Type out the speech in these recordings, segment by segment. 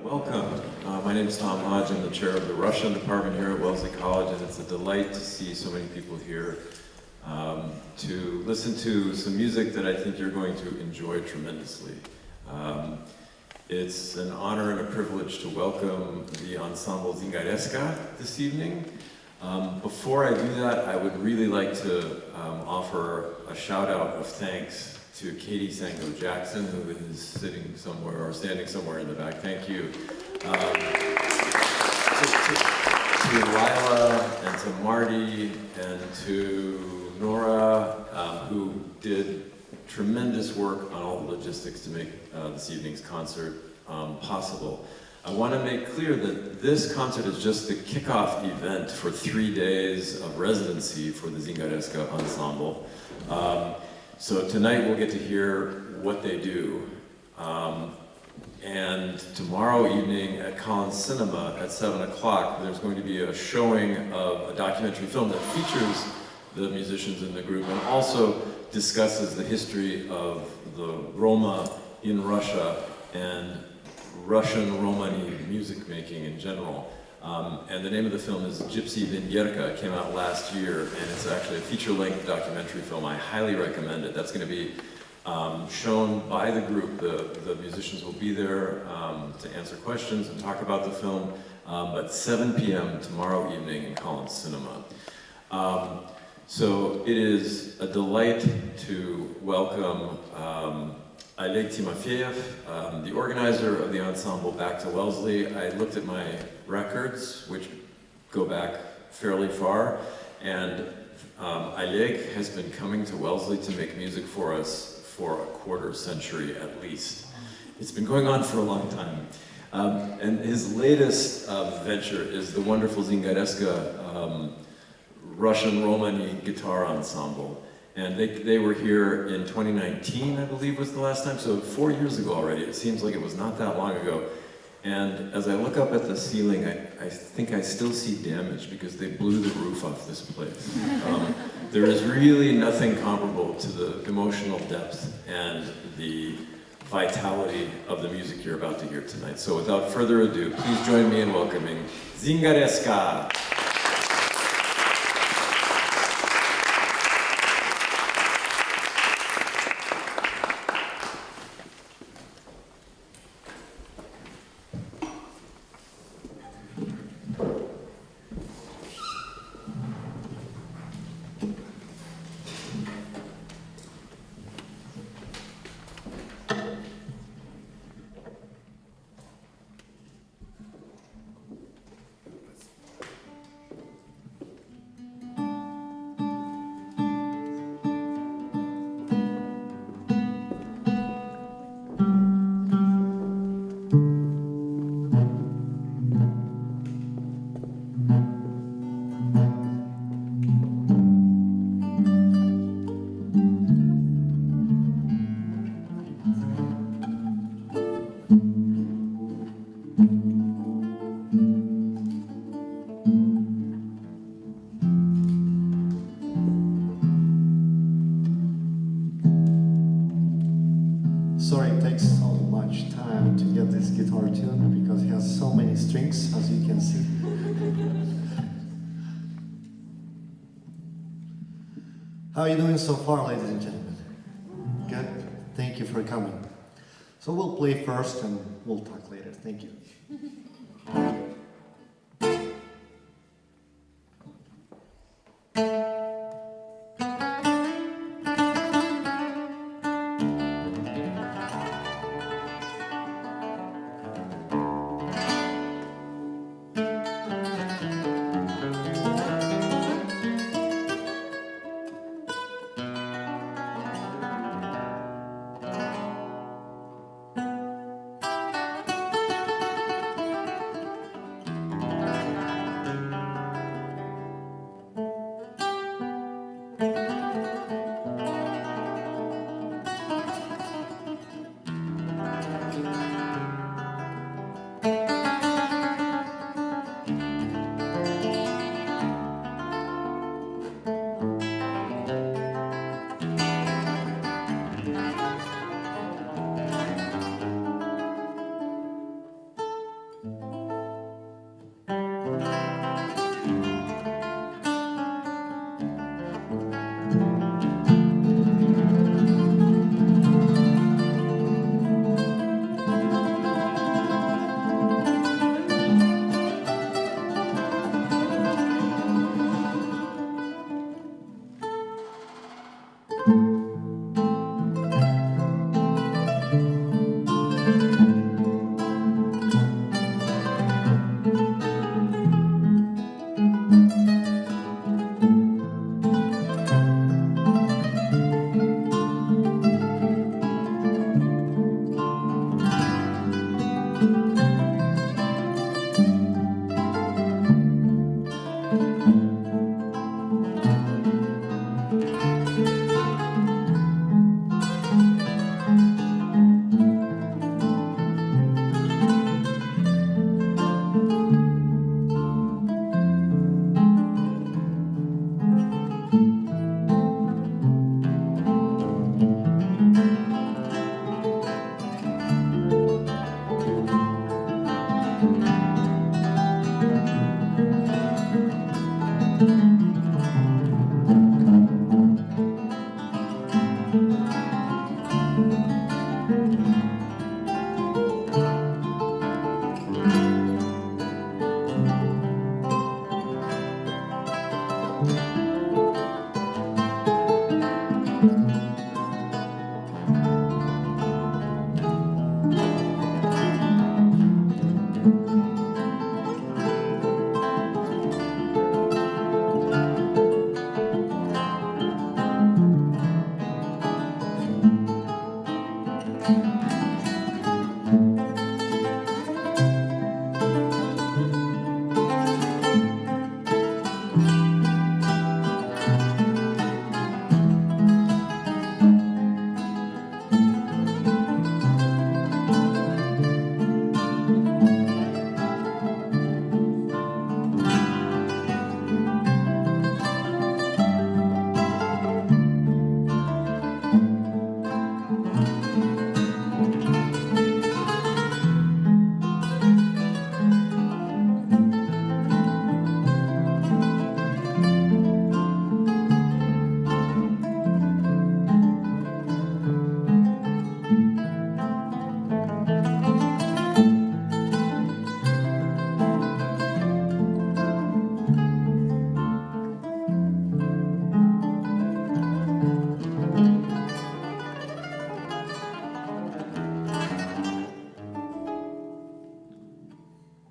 Welcome. My name is Tom Hodge. I'm the chair of the Russian department here at Wellesley College, and it's a delight to see so many people here to listen to some music that I think you're going to enjoy tremendously. It's an honor and a privilege to welcome the ensemble Zingaresca this evening. Before I do that, I would really like to offer a shout out of thanks to Katie Sanko-Jackson, who is sitting somewhere or standing somewhere in the back. Thank you. To Lila and to Marty and to Nora, who did tremendous work on all the logistics to make this evening's concert possible. I want to make clear that this concert is just the kickoff event for 3 days of residency for the Zingaresca Ensemble. So tonight we'll get to hear what they do. And tomorrow evening at Collins Cinema at 7 o'clock, there's going to be a showing of a documentary film that features the musicians in the group and also discusses the history of the Roma in Russia and Russian Romani music making in general. And the name of the film is Gypsy Vengerka. It came out last year, and it's actually a feature-length documentary film. I highly recommend it. That's going to be shown by the group. The musicians will be there to answer questions and talk about the film, at 7 p.m. tomorrow evening in Collins Cinema. So it is a delight to welcome Oleg Timofeyev, the organizer of the ensemble, back to Wellesley. I looked at my records, which go back fairly far, and Oleg has been coming to Wellesley to make music for us for a quarter century at least. It's been going on for a long time. And his latest venture is the wonderful Zingaresca Russian Romani guitar ensemble. And they were here in 2019, I believe was the last time, so 4 years ago already. It seems like it was not that long ago. And as I look up at the ceiling, I think I still see damage because they blew the roof off this place. There is really nothing comparable to the emotional depth and the vitality of the music you're about to hear tonight. So without further ado, please join me in welcoming Zingaresca. Sorry it takes so much time to get this guitar tuned because it has so many strings, as you can see. How are you doing so far, ladies and gentlemen? Good? Thank you for coming. So we'll play first and we'll talk later. Thank you.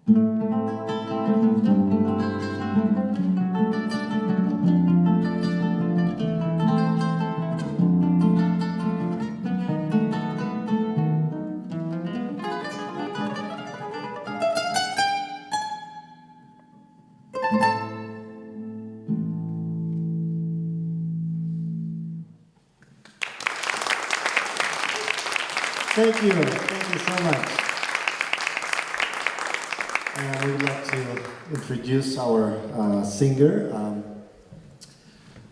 Thank you so much. We'd like to introduce our singer.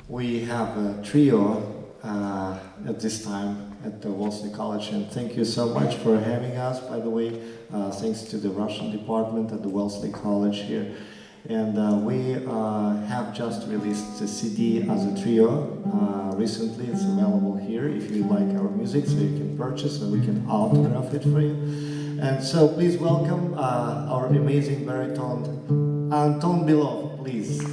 We have a trio at this time at the Wellesley College, and thank you so much for having us, by the way. Thanks to the Russian department at the Wellesley College here. And we have just released a CD as a trio recently. It's available here if you like our music, so you can purchase and we can autograph it for you. And so please welcome our amazing baritone, Anton Belov, please.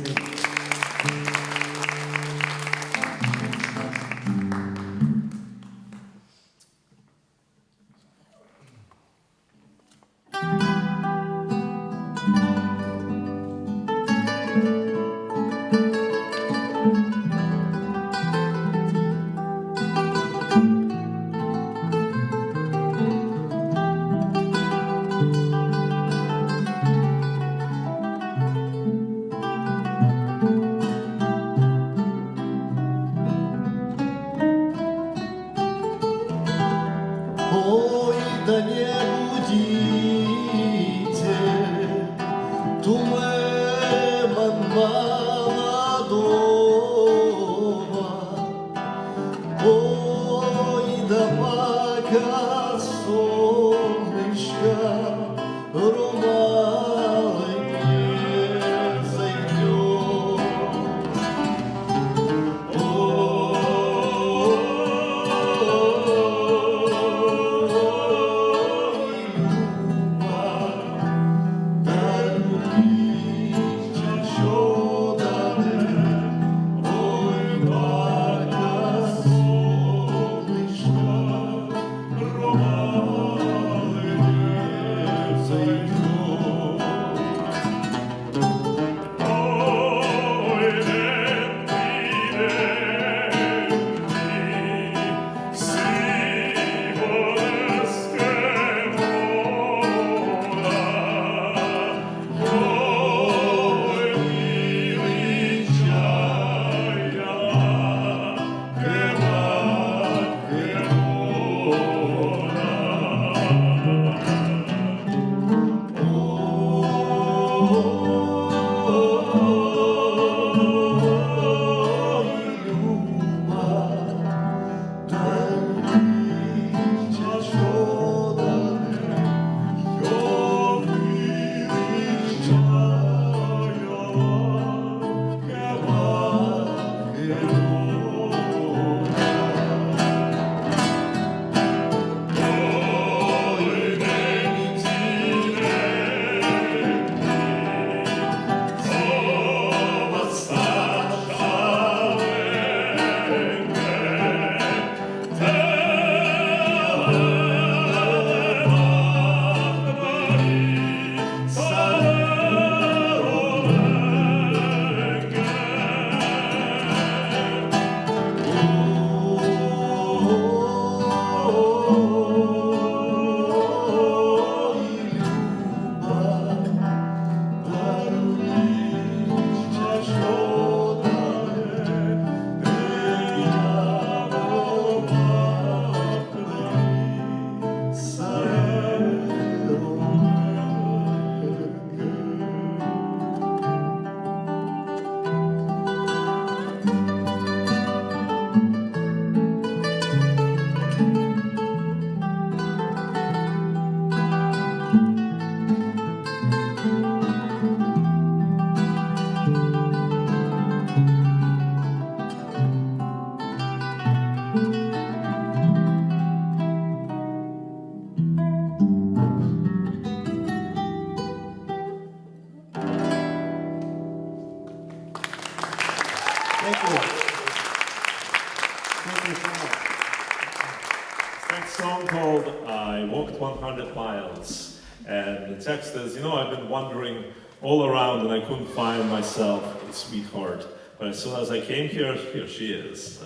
And the text is, you know, I've been wandering all around and I couldn't find myself a sweetheart. But as soon as I came here, here she is. So.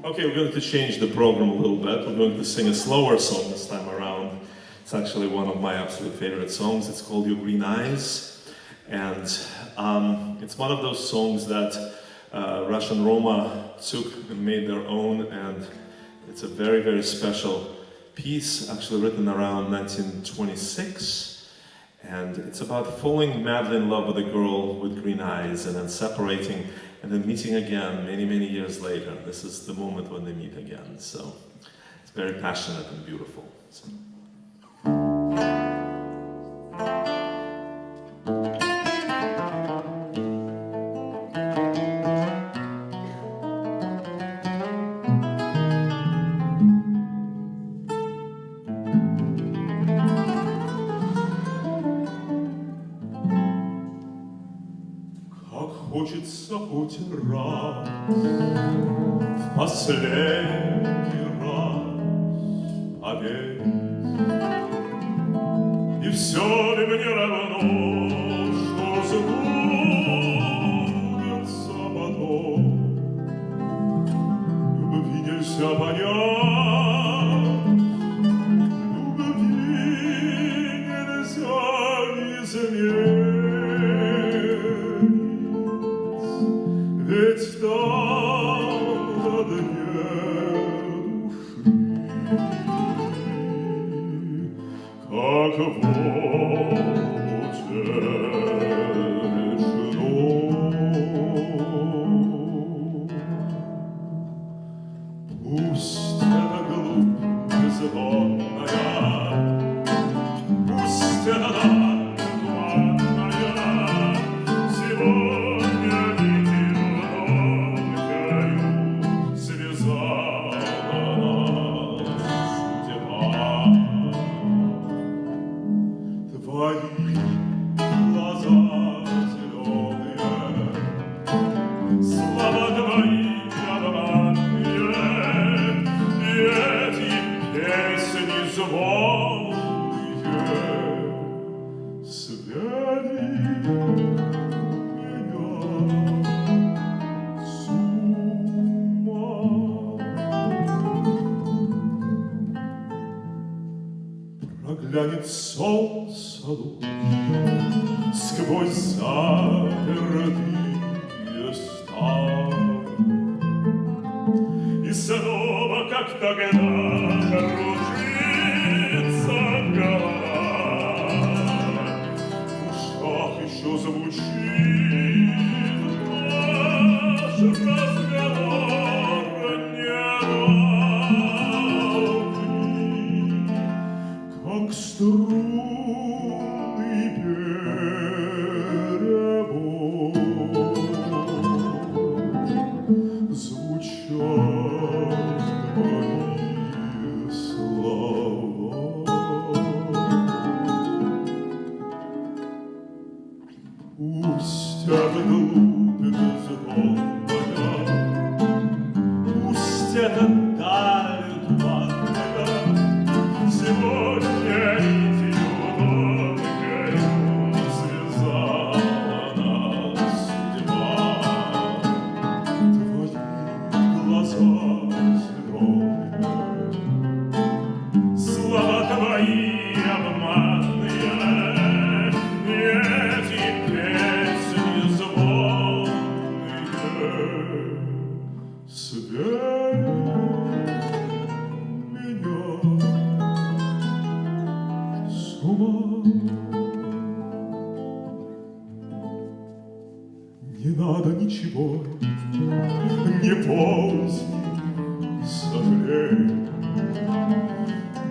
Okay, we're going to change the program a little bit. We're going to sing a slower song this time around. It's actually one of my absolute favorite songs. It's called Your Green Eyes. And it's one of those songs that Russian Roma took and made their own. And it's a very, very special piece, actually written around 1926. And it's about falling madly in love with a girl with green eyes and then separating and then meeting again many, many years later. This is the moment when they meet again. So it's very passionate and beautiful. So. Хочется хоть раз, в последний раз поверить. И все ли мне равно, что сбудется потом? Любви нельзя понять, любви нельзя измерить. Ведь там на дне души, как пусть эта глупь бездонная, пусть эта даль туманная, сегодня твои глаза зеленые, слова твои обманные, и эти песни звонкие свели меня с ума. Проглянет солнце луч сквозь запертые снова, как тогда, кружится голова. В ушах еще звучит наш разговор неравный, как струнный перебор. Звучат мои слова. Пусть отглубь бездонная, пусть это даль туманная, сегодня нитью тонкой связала нас судьба. Слова твои обманные, эти песни звонные, свели меня с ума. Не надо ничего, не поздний сожалей.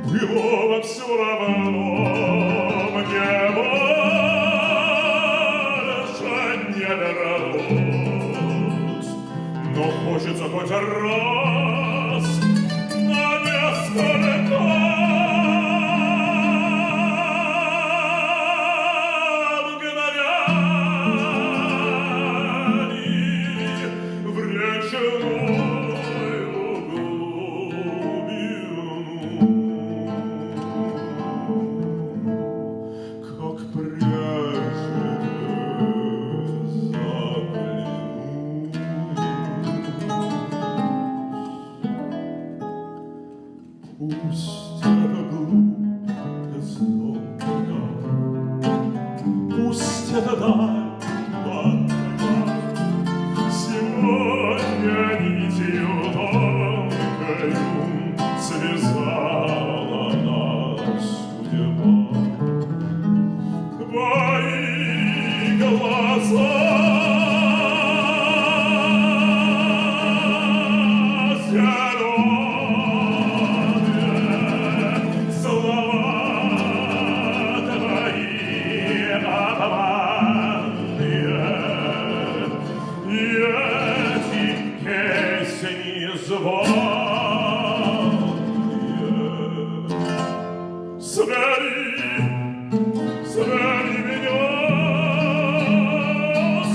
Былого все равно мне больше не вернуть, но хочется хоть раз на несколько мгновений в речную глубину, как прежде заглянуть. Пусть это глубь бездонная, пусть это даль туманная, сегодня нитью тонкою связала нас судьба. Твои глаза зеленые, слова твои обманные, и эти песни звонные, свели меня с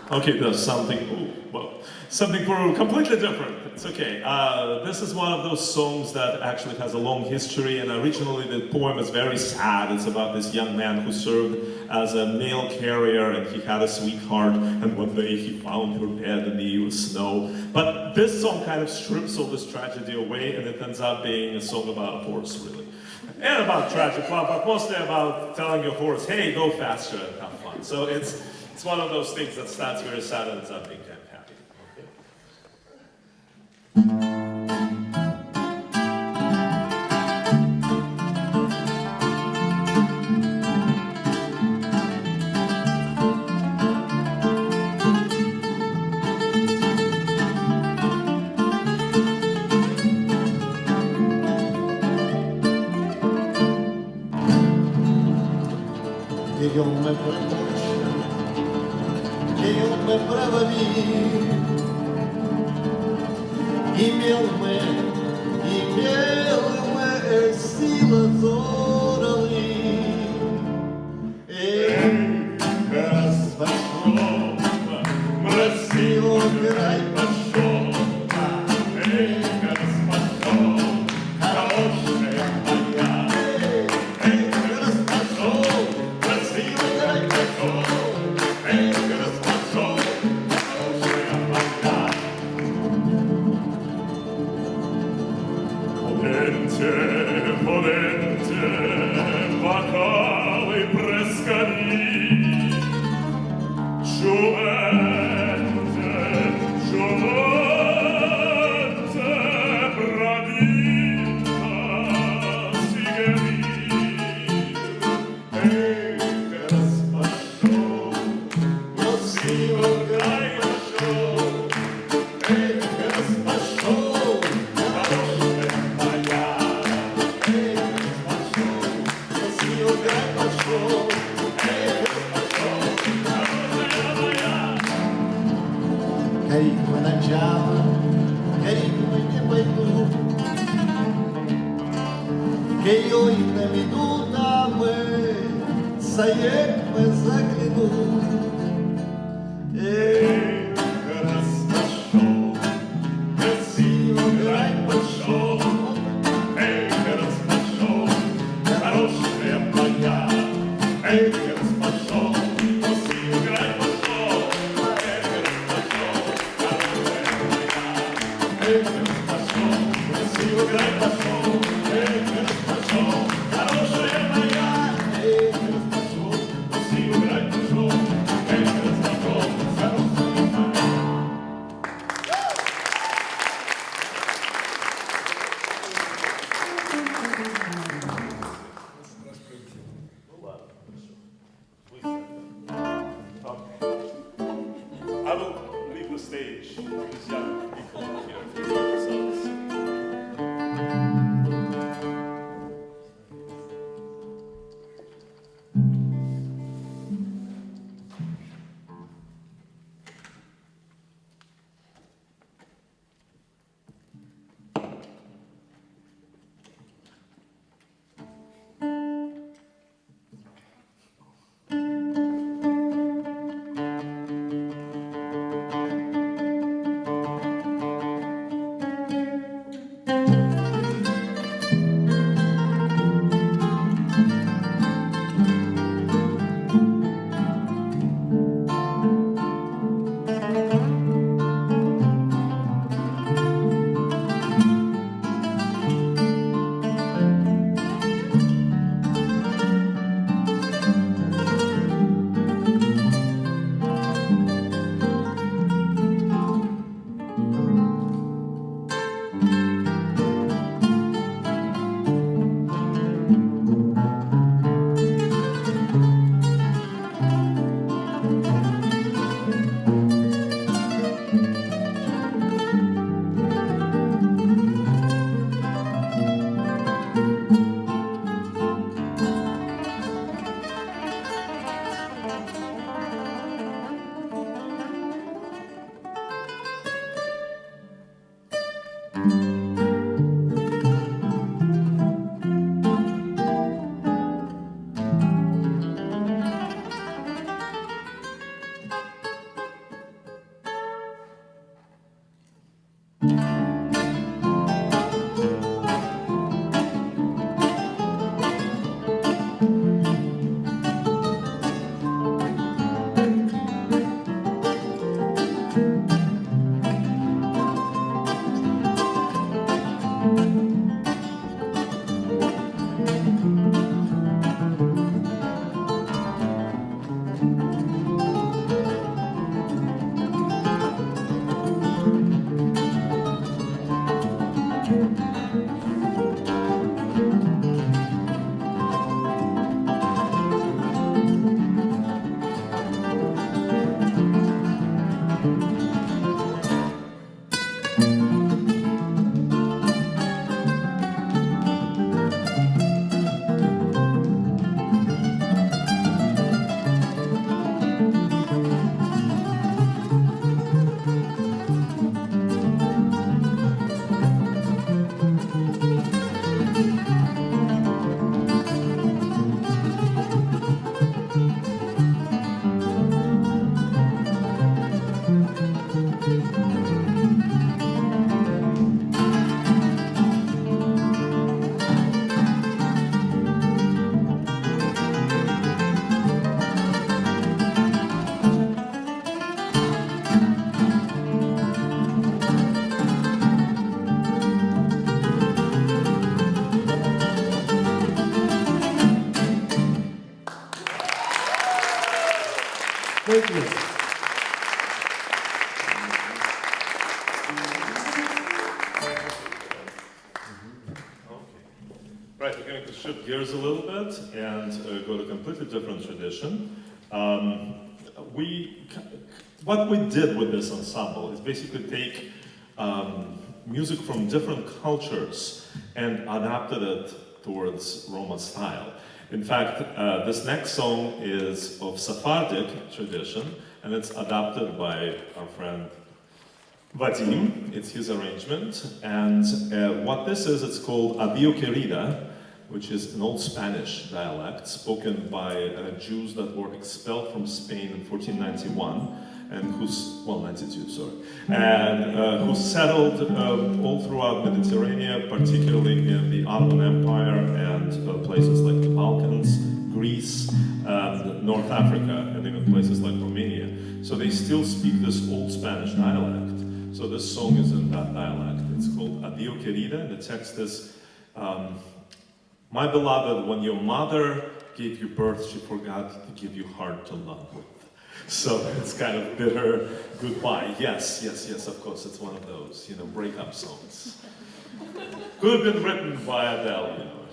Okay, there's something for completely different. It's okay. This is one of those songs that actually has a long history, and originally the poem is very sad. It's about this young man who served as a mail carrier, and he had a sweetheart, and one day he found her dead in the snow. But this song kind of strips all this tragedy away, and it ends up being a song about a horse, really. And about tragic love, but mostly about telling your horse, hey, go faster and have fun. So it's one of those things that starts very sad and ends up being kind of happy. Идем мы по ночам, идем мы правами, имел мы сила зорали. Эй, раз пошел, красиво край пошел, эй, раз пошел, хорошая моя. Эй, раз пошел, красиво край пошел. Java, que hoy de mi duda me saye me zaгляну. Раз пошел, красиво край пошел. Раз пошел, хорошая моя. Раз пошел, красиво край пошел. Раз пошел, хорошая моя. Раз пошел, красиво край пошел. Раз пошел, хорошая моя. Раз пошел, красиво край пошел. Раз пошел, хорошая моя. I will leave the stage to these young people here to enjoy themselves. Thank you. Right, we're going to shift gears a little bit and go to a completely different tradition. What we did with this ensemble is basically take music from different cultures and adapted it towards Roma style. In fact, this next song is of Sephardic tradition, and it's adapted by our friend Vadim, it's his arrangement, and what this is, it's called Adio Querida, which is an old Spanish dialect spoken by Jews that were expelled from Spain in 1491, and well, 92, sorry, and who settled all throughout Mediterranean, particularly in the Ottoman Empire and places like the Balkans, Greece, North Africa, and even places like Romania. So they still speak this old Spanish dialect. So this song is in that dialect. It's called Adio Querida. The text is, my beloved, when your mother gave you birth, she forgot to give you heart to love with. So it's kind of bitter goodbye. Yes, of course, it's one of those, breakup songs. Could have been written by Adele,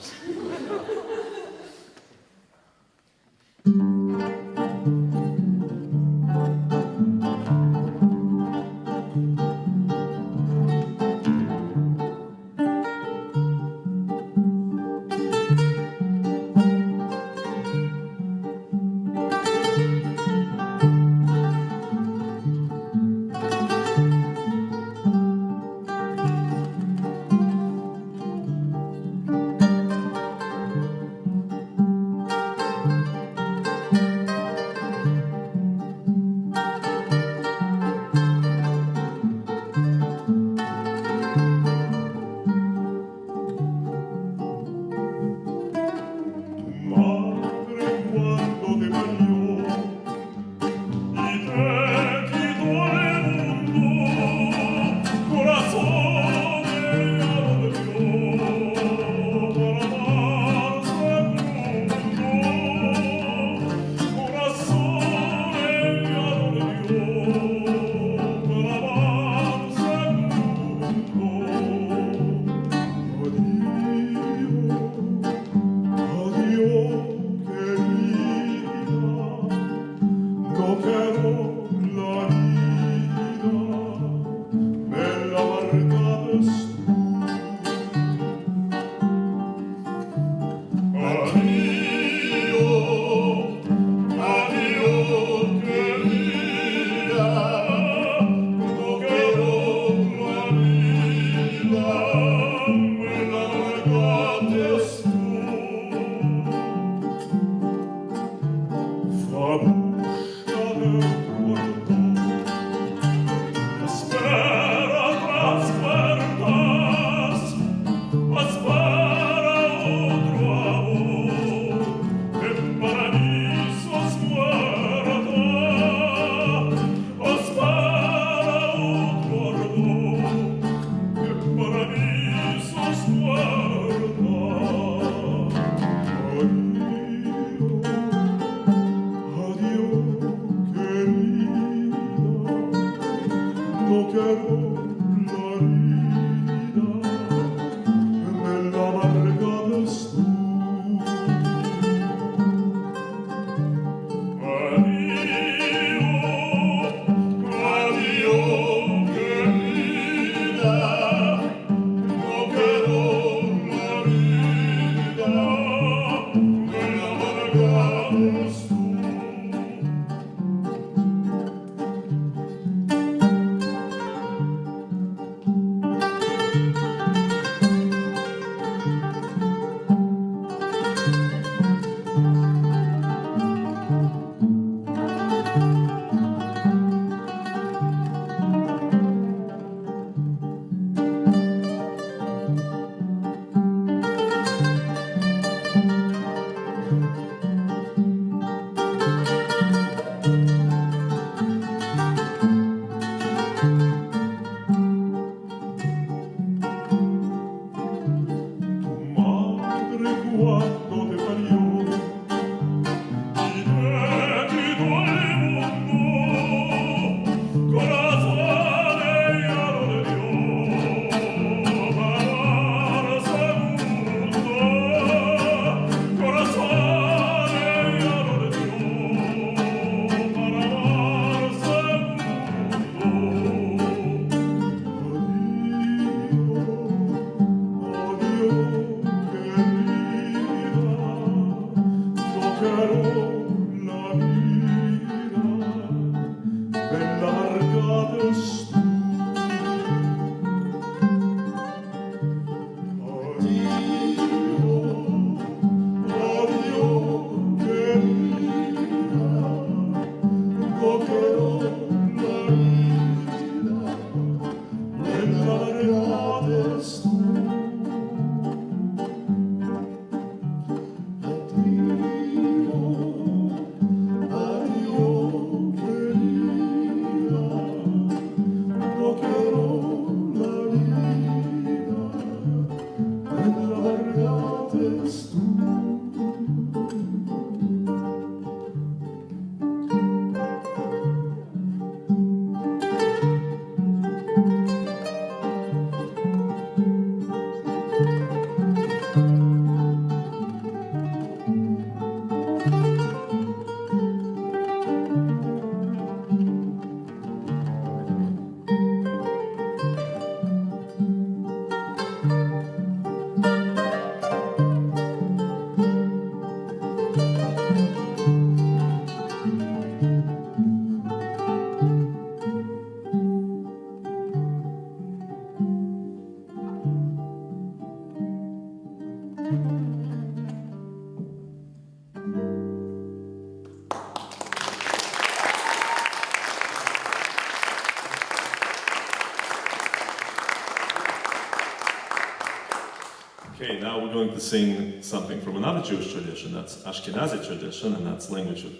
going to sing something from another Jewish tradition, that's Ashkenazi tradition, and that's language of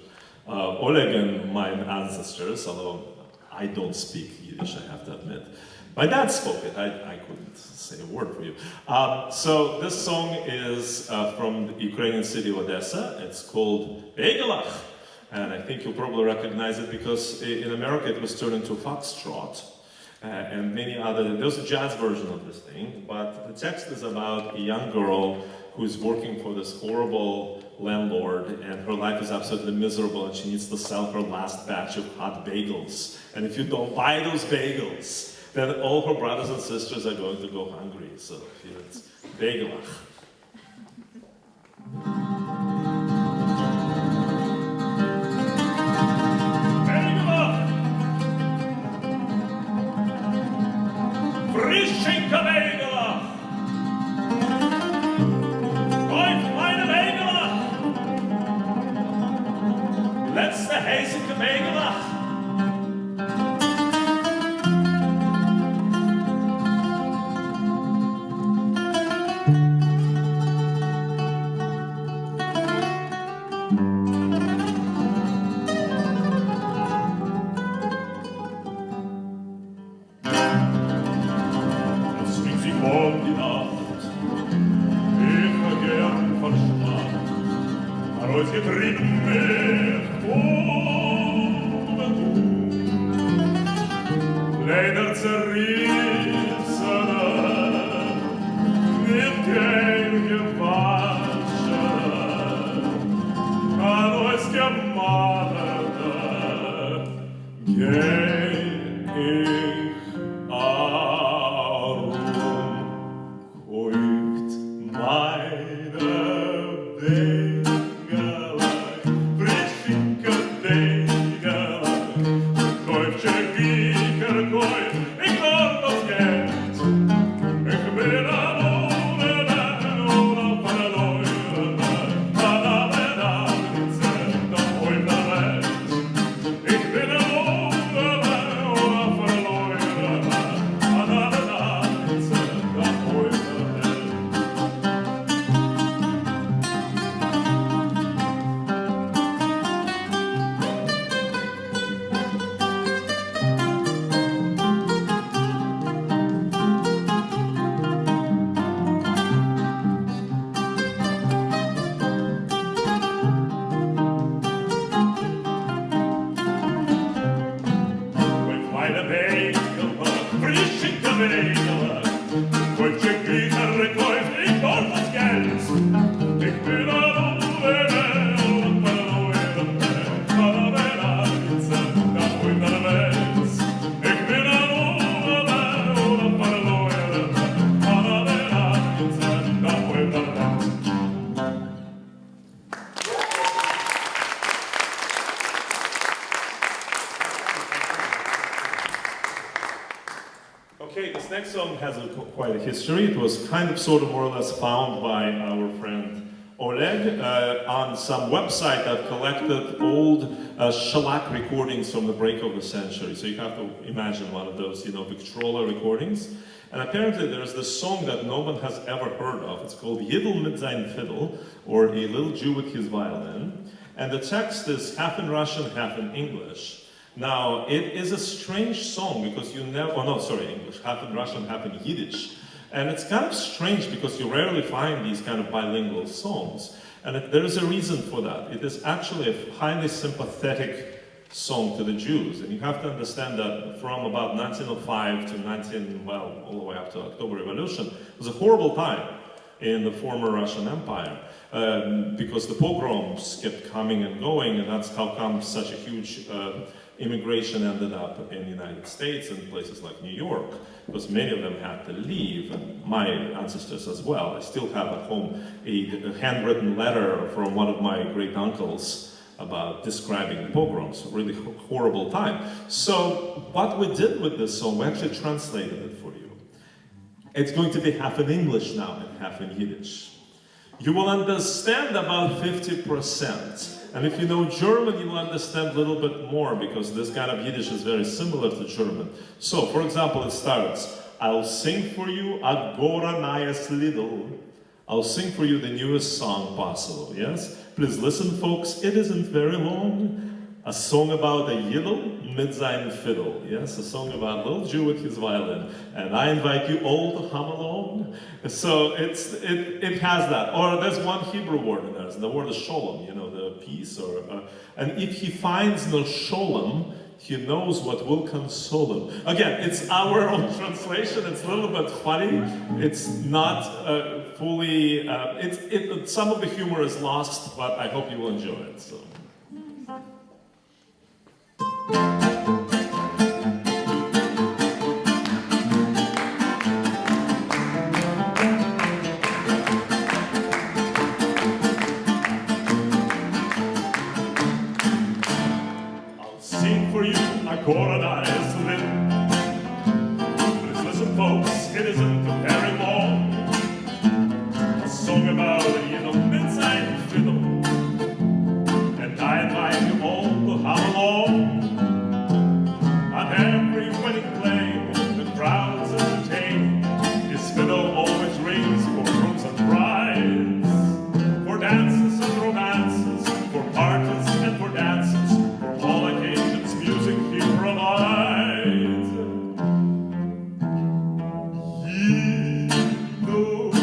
Oleg and my ancestors, although I don't speak Yiddish, I have to admit. My dad spoke it, I couldn't say a word for you. So this song is from the Ukrainian city of Odessa. It's called Begelach, and I think you'll probably recognize it because in America it was turned into foxtrot. And many other, there's a jazz version of this thing, but the text is about a young girl who's working for this horrible landlord, and her life is absolutely miserable, and she needs to sell her last batch of hot bagels. And if you don't buy those bagels, then all her brothers and sisters are going to go hungry. So here it's Begelach. Frischenke Begelach! Kauf meine Begelach! Letzte heißige Begelach! Quite a history. It was kind of sort of more or less found by our friend Oleg on some website that collected old shellac recordings from the break of the century. So you have to imagine one of those, Victrola recordings. And apparently there's this song that no one has ever heard of. It's called Yidel mit sein Fiddle, or A Little Jew with His Violin. And the text is half in Russian, half in English. Now, it is a strange song because English, half in Russian, half in Yiddish. And it's kind of strange because you rarely find these kind of bilingual songs. And there is a reason for that. It is actually a highly sympathetic song to the Jews. And you have to understand that from about 1905 to all the way up to October Revolution, it was a horrible time in the former Russian Empire because the pogroms kept coming and going, and that's how come such a huge immigration ended up in the United States and places like New York, because many of them had to leave, and my ancestors as well. I still have at home a handwritten letter from one of my great uncles about describing the pogroms, a really horrible time. So what we did with this song, we actually translated it for you. It's going to be half in English now and half in Yiddish. You will understand about 50%. And if you know German, you will understand a little bit more, because this kind of Yiddish is very similar to German. So, for example, it starts, I'll sing for you a gora nayas lidl, I'll sing for you the newest song possible, yes? Please listen, folks, it isn't very long. A song about a Yidel mit seinem fiddle, yes? A song about a little Jew with his violin. And I invite you all to hum along. So it has that. Or there's one Hebrew word in there, the word is sholem, you know, the peace. And if he finds no sholem, he knows what will console him. Again, it's our own translation. It's a little bit funny. It's not fully. Some of the humor is lost, but I hope you will enjoy it. So. Coronized limb. Please listen, folks, it isn't very long. A song about a mid-sized fiddle. And I invite you all to hum along. At every wedding play, the crowds entertain. His fiddle always rings for grooms and brides, for dances and romances, for parties and for dances, for all occasions, music he provides. He knows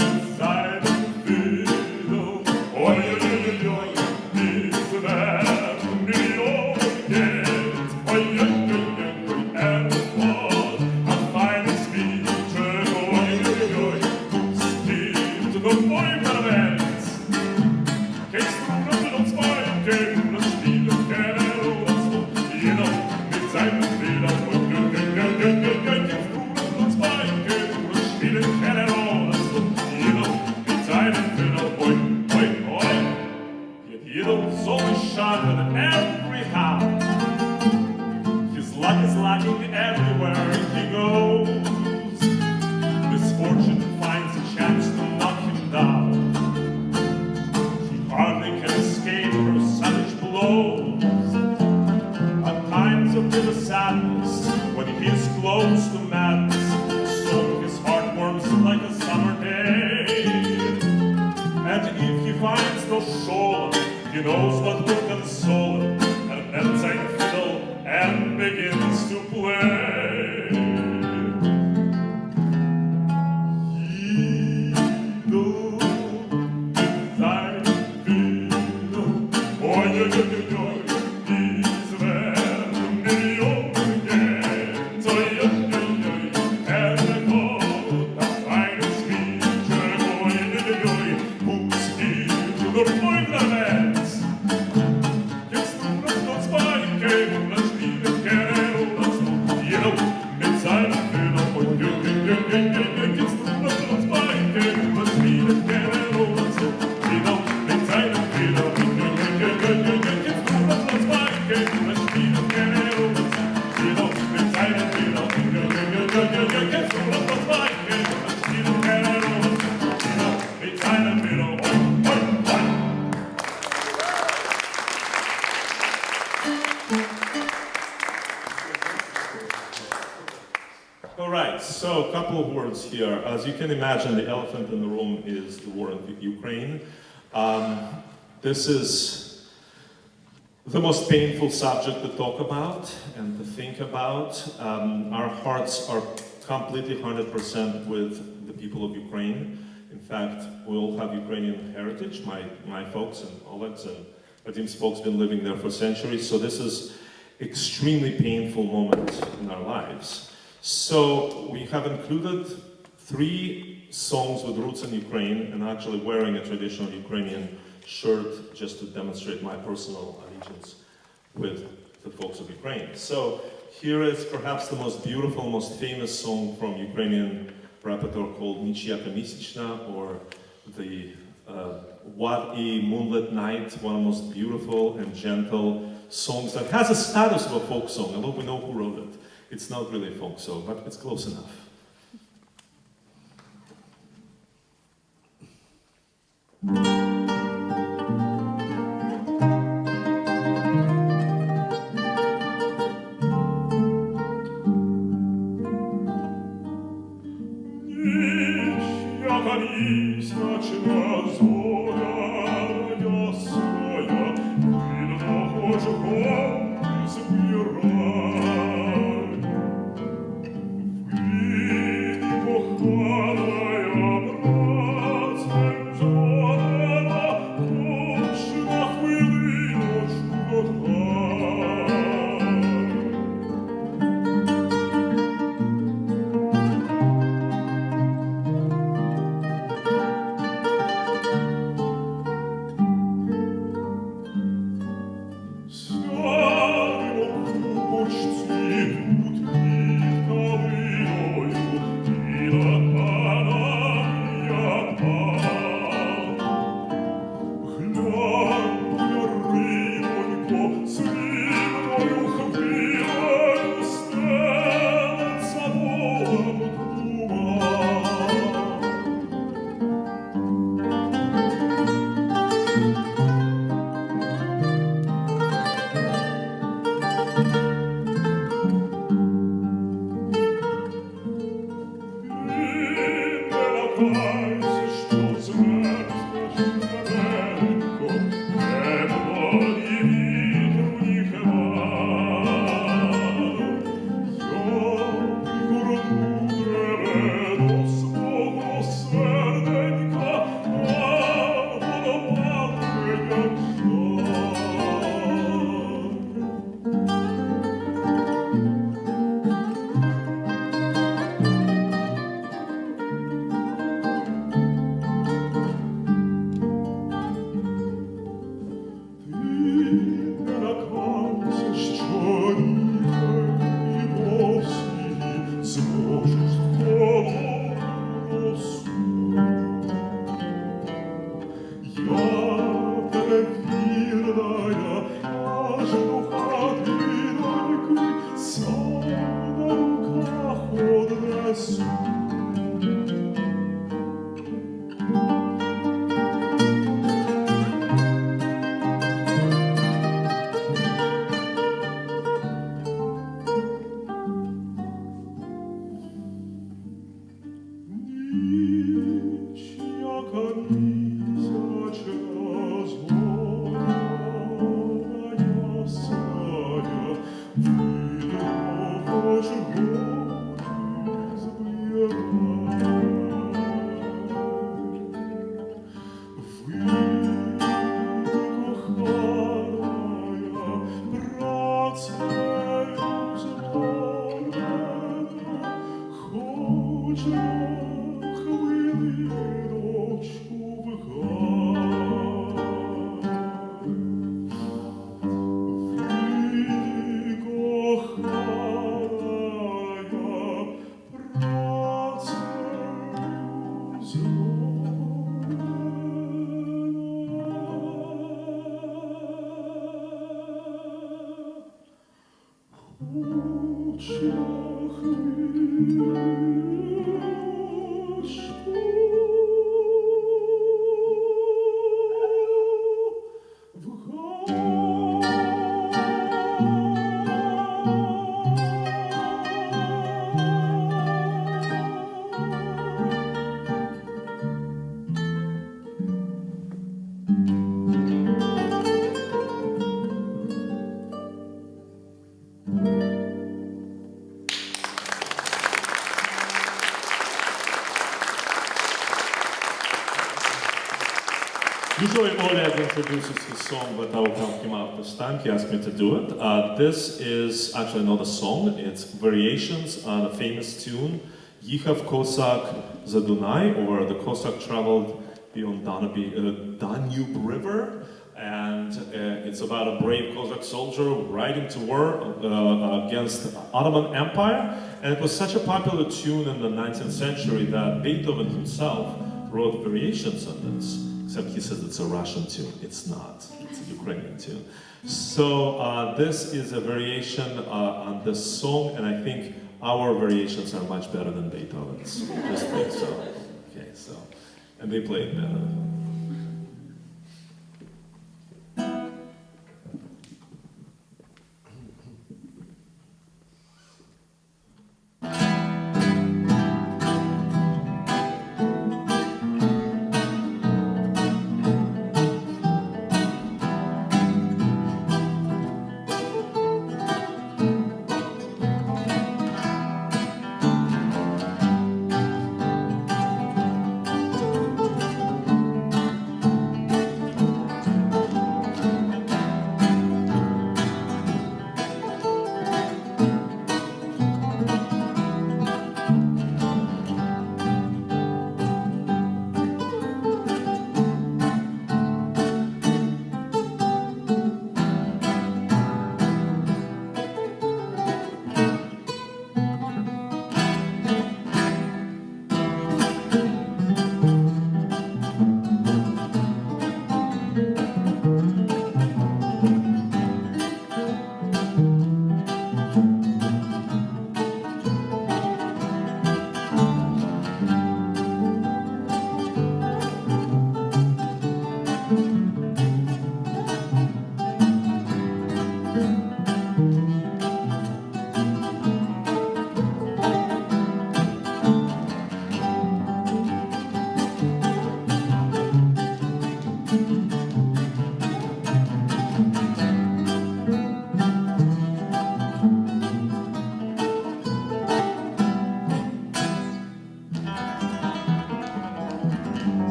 inside the fiddle, oi, oi, oi, oi, it's the man who need all get, oi, oi, oi, oi, and what a fine speech, oi, oi, oi, who's here to the point of ends. Case through nothing on spine, came the speed of cattle, you know, it's time to feel up. At every house, his luck is lacking everywhere he goes. Misfortune finds a chance to knock him down. He hardly can escape her savage blows. At times of bitter sadness, when he is close to madness, so his heart warms like a summer day. And if he finds no shore, he knows what will console him, and then takes a fiddle and begins to play. He knows inside the fiddle, oi, oi, oi, oi, he's there to me, oh, yes, oi, oi, oi, oi, and I know the finest feature, oi, oi, oi, who's here to the point of it. All right, so a couple of words here. As you can imagine, the elephant in the room is the war in Ukraine. This is the most painful subject to talk about and to think about. Our hearts are completely 100% with the people of Ukraine. In fact, we all have Ukrainian heritage. My folks and Oleg's and Vadim's folks been living there for centuries. So this is extremely painful moment in our lives. So we have included 3 songs with roots in Ukraine and actually wearing a traditional Ukrainian shirt just to demonstrate my personal allegiance with the folks of Ukraine. So here is perhaps the most beautiful, most famous song from Ukrainian repertoire called Nichiyaka Misechna, or the What a Moonlit Night, one of the most beautiful and gentle songs that has a status of a folk song, although we know who wrote it. It's not really a folk song, but it's close enough. Ich, ja, kann ich Usually Oleg introduces his song, but I will help him out this time. He asked me to do it. This is actually not a song, it's variations on a famous tune, Yichav Cossack za Dunai, or the Cossack traveled beyond Danube River. And it's about a brave Cossack soldier riding to war against the Ottoman Empire. And it was such a popular tune in the 19th century that Beethoven himself wrote variations on this. Except he says it's a Russian tune. It's not. It's a Ukrainian tune. So this is a variation on this song, and I think our variations are much better than Beethoven's. Just think so. Okay, so, and they play it better.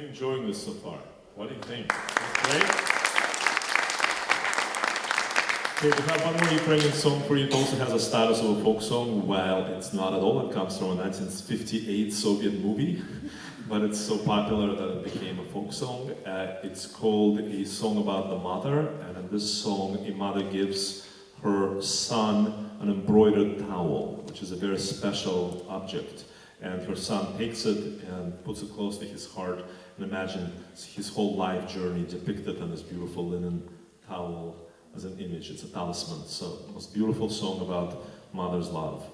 Enjoying this so far. What do you think? Great? Okay, we have one more Ukrainian song for you. It also has a status of a folk song. Well, it's not at all. It comes from a 1958 Soviet movie, but it's so popular that it became a folk song. It's called A Song About the Mother, and in this song, a mother gives her son an embroidered towel, which is a very special object. And her son takes it and puts it close to his heart and imagine his whole life journey depicted on this beautiful linen towel as an image. It's a talisman. So, most beautiful song about mother's love.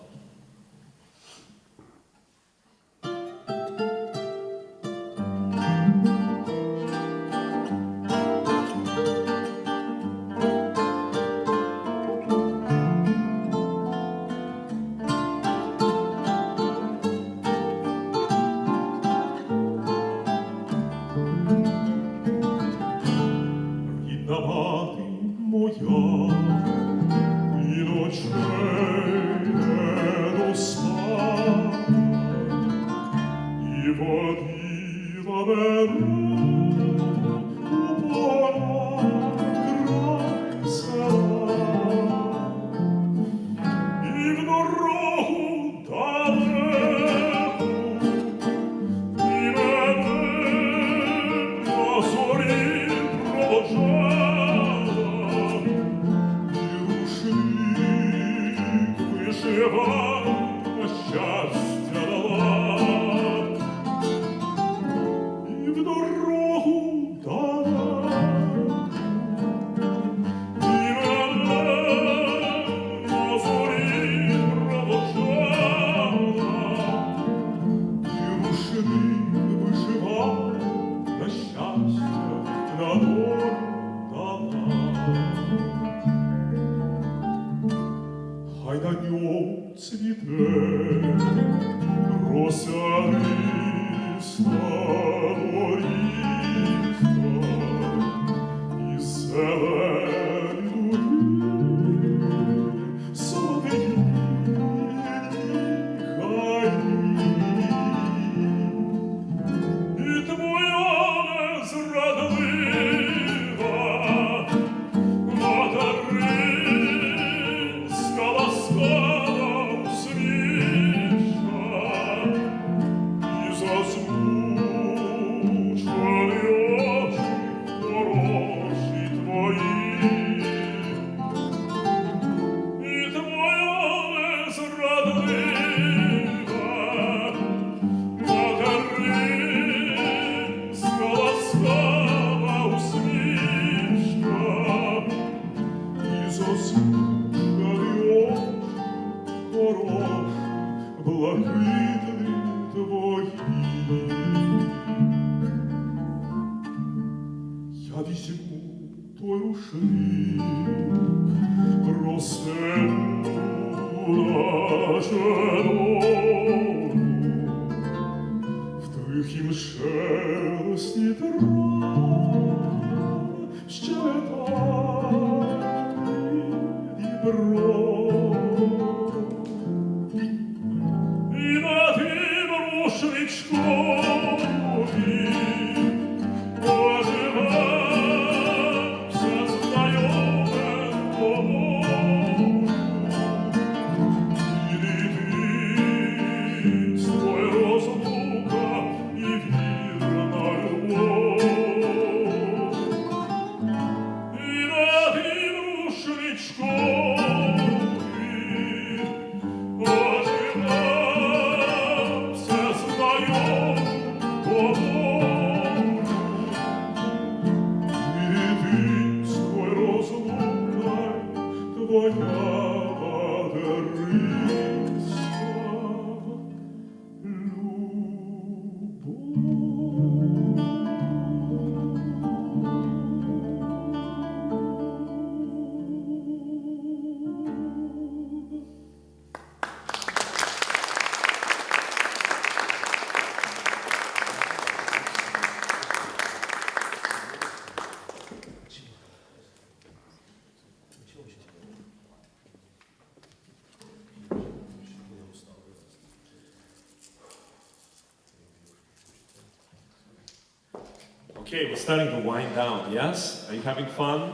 Okay, we're starting to wind down, yes? Are you having fun?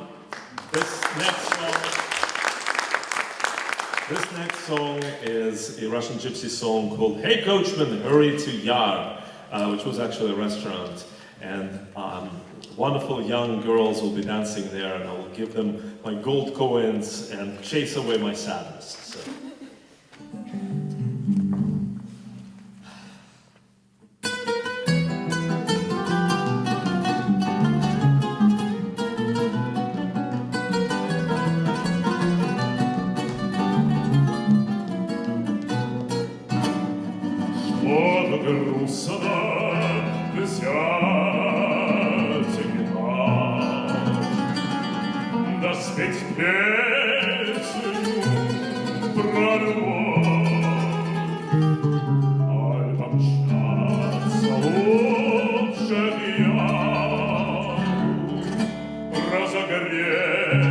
This next song is a Russian gypsy song called Hey Coachman, Hurry to Yar, which was actually a restaurant. And wonderful young girls will be dancing there, and I will give them my gold coins and chase away my sadness. So. спеть песню про любовь, аль помчаться лучше пьяну, разогреть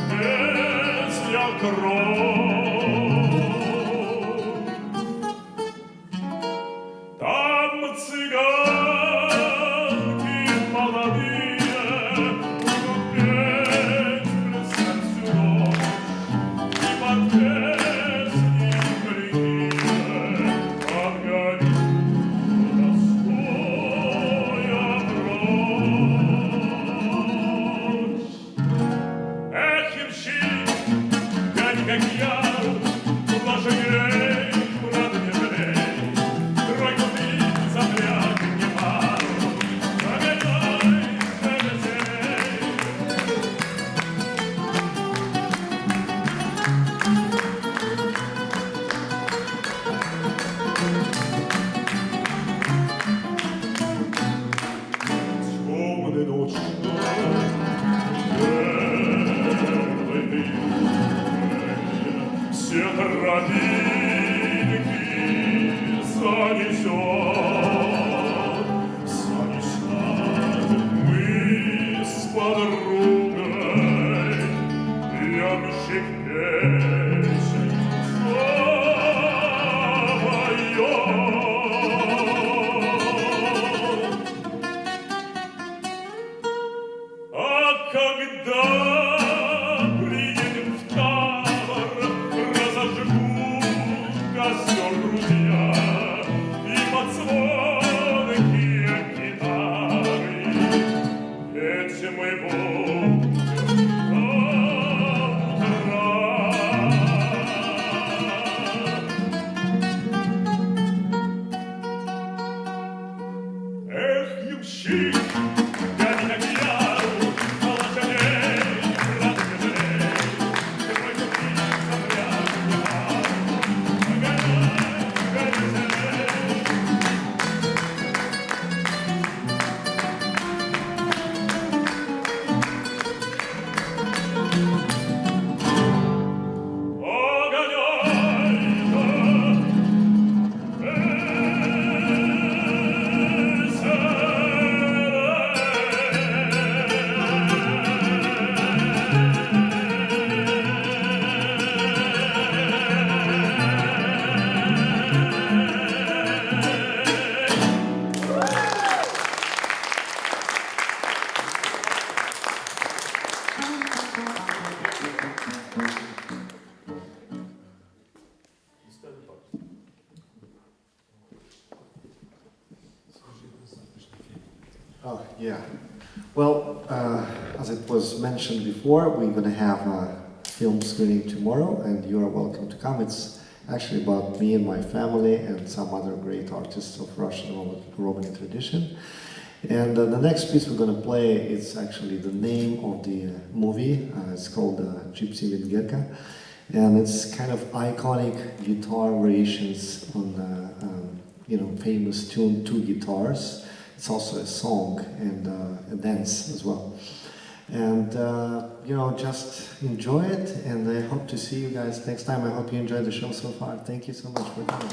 песня кровь. Там цыганки молодые будут петь, плясать всю ночь, и под песни крикливые отгоню тоскуя прочь. Эх, ямщик, глянь, как я, ложи грей, брат, не жалей, тройку ты запряг мне пару, догоняй, шелестей. Темной ночью, белой дымкой, все тропинки занесет, занесет мы с подругой, ямщик песен запоет. А когда приедем в табор, разожгут костер друзья, и под звонкие гитары петь мы будем до утра. Эх, ямщик, глянь, как я, лошадей, брат, не жалей, тройку ты запряг мне пару, догоняй, шелестей. Oh, yeah. Well, as it was mentioned before, we're going to have a film screening tomorrow, and you are welcome to come. It's actually about me and my family and some other great artists of Russian Romani tradition. And the next piece we're going to play, it's actually the name of the movie. It's called Gypsy Zingaresca, and it's kind of iconic guitar variations on famous tune, two guitars. It's also a song and a dance as well. And just enjoy it, and I hope to see you guys next time. I hope you enjoyed the show so far. Thank you so much for coming.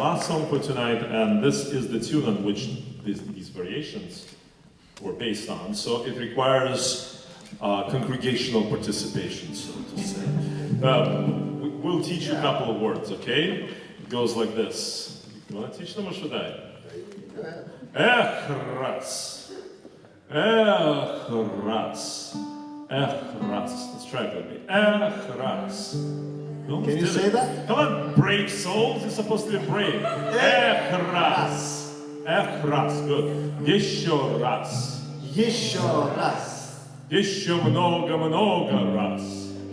last song for tonight, and this is the tune on which these variations were based on. So it requires congregational participation, so to say. We'll teach you a couple of words, okay? It goes like this. You want to teach them or should I? Эх, раз. Эх, раз. Эх, раз. Let's try it with me. Эх, раз. Can you say that? Come on, brave souls. You're supposed to be brave. Эх, раз. Эх, раз. Good. Еще раз. Еще раз. Еще много-много раз.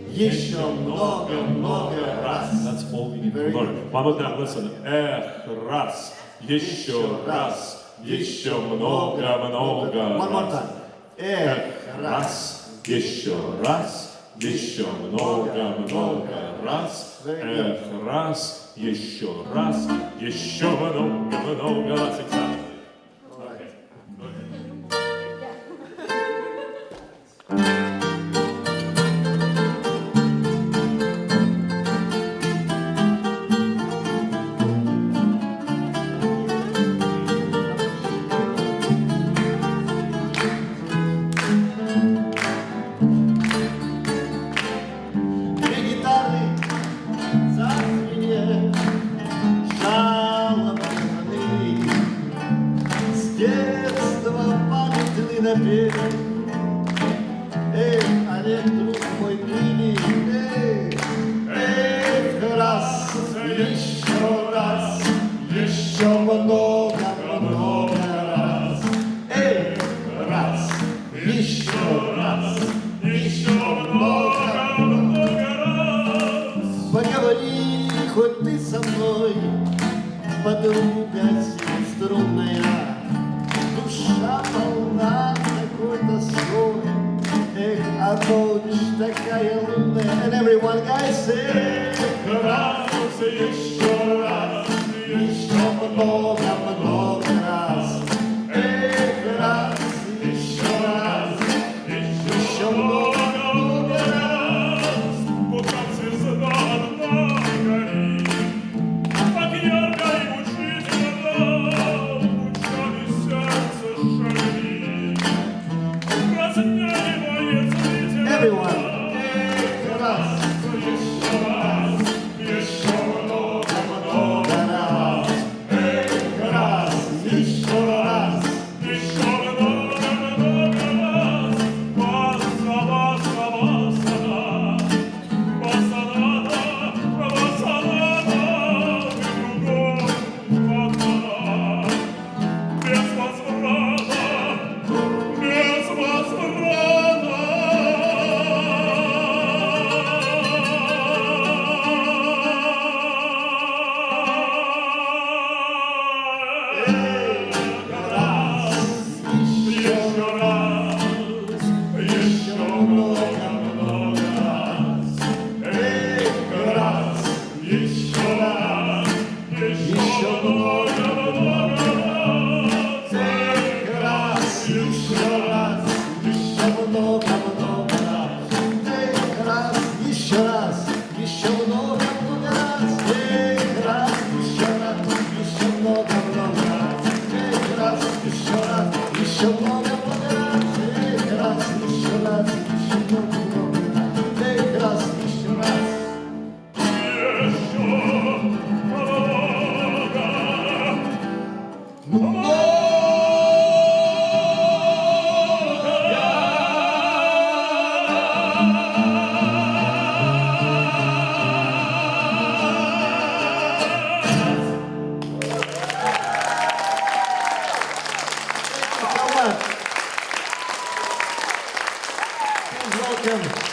Еще много-много раз. That's all you need to learn. One more time, listen. Эх, раз. Еще раз. Еще много-много раз. One more time. Эх, раз. Еще раз. Еще много-много раз. Эх, раз. Еще раз. Еще много-много раз. Exactly. Эй, Олег, друг мой, прими, эх, раз, еще раз, еще много-много раз. Эх, раз, еще раз, еще много-много раз. Поговори хоть ты со мной, подруга сеструнная, душа полна такой тоской. Эх, а ночь такая лунная. And everyone guys say, раз, еще раз, еще много-много раз. Эх, раз, еще много-много раз. Пока звезда одна горит, так ярко и мучительно, лучами сердце шалит. Разняли мои зрители. Everyone.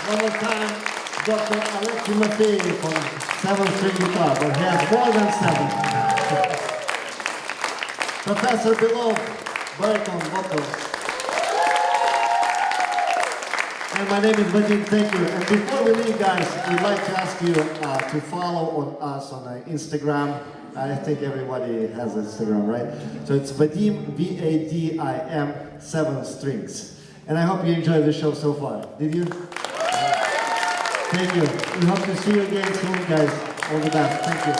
One more time, Dr. Oleg Timofeyev from 7th String Guitar, but he has more than 7. Professor Belov, baritone vocals. And my name is Vadim, thank you. And before we leave, guys, we'd like to ask you to follow on us on Instagram. I think everybody has Instagram, right? So it's Vadim, V-A-D-I-M, 7 strings. And I hope you enjoyed the show so far. Did you? Thank you. We hope to see you again soon, guys. All the best. Thank you.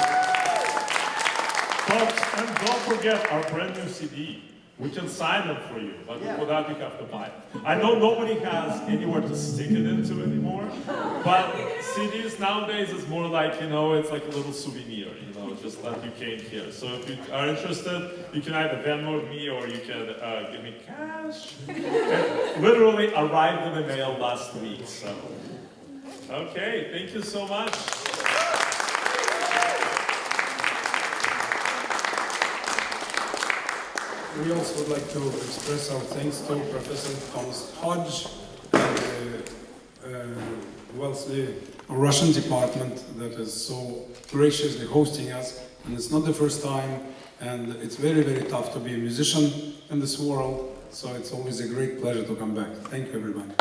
get our brand new CD. We can sign them for you, but for that you have to buy it. I know nobody has anywhere to stick it into anymore, but CDs nowadays is more like, you know, it's like a little souvenir, you know, just that you came here. So if you are interested, you can either Venmo me or you can give me cash. It literally arrived in the mail last week, so. Okay, thank you so much. We also would like to express our thanks to Professor Thomas Hodge and Wellesley Russian department that is so graciously hosting us. And it's not the first time, and it's very, very tough to be a musician in this world, so it's always a great pleasure to come back. Thank you, everybody.